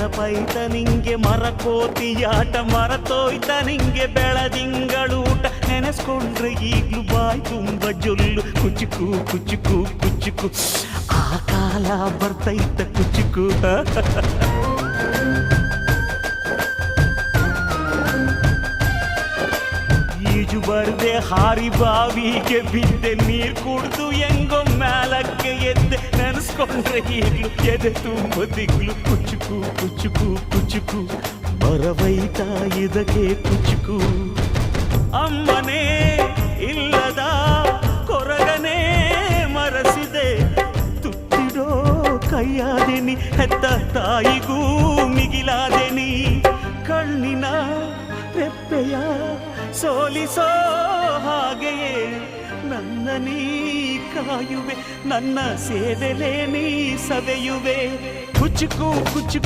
ನೆನಪೈತ ನಿಂಗೆ ಮರಕೋತಿಯಾಟ ಮರತೋಯ್ತ ನಿಂಗೆ ಬೆಳದಿಂಗಳೂಟ ನೆನೆಸ್ಕೊಂಡ್ರೆ ಈಗ್ಲೂ ಬಾಯ್ ತುಂಬ ಜೊಲ್ಲು ಕುಚುಕು ಕುಚುಕು ಕುಚುಕು ಆ ಕಾಲ ಬರ್ತೈತ ಕುಚುಕು ಈಜು ಬರ್ದೆ ಹಾರಿ ಬಾವಿಗೆ ಬಿದ್ದೆ ನೀರ್ ಕುಡ್ದು ಹೆಂಗೋ ಮ್ಯಾಲಕ್ಕೆ ಎದ್ದೆ ನೆನೆಸ್ಕೊಂಡ್ರೆ ಈಗ್ಲು ಎದೆ ತುಂಬ ದಿಗ್ಲು ಕುಚುಕು ಕುಚುಕು ಕುಚುಕು ಬರವೈತ ಇದಕ್ಕೆ ಕುಚುಕು ಅಮ್ಮನೇ ಇಲ್ಲದ ಕೊರಗನೇ ಮರಸಿದೆ ತುತ್ತಿಡೋ ಕೈಯಾದೆನಿ ಹೆತ್ತ ತಾಯಿಗೂ ಮಿಗಿಲಾದೆನಿ ಕಣ್ಣಿನ ರೆಪ್ಪೆಯ ಸೋಲಿಸೋ ಹಾಗೆಯೇ ನನ್ನ ನೀ ಕಾಯುವೆ ನನ್ನ ಸೇವೆಲೇ ನೀ ಸವೆಯುವೆ ಕುಚುಕು ಕುಚುಕು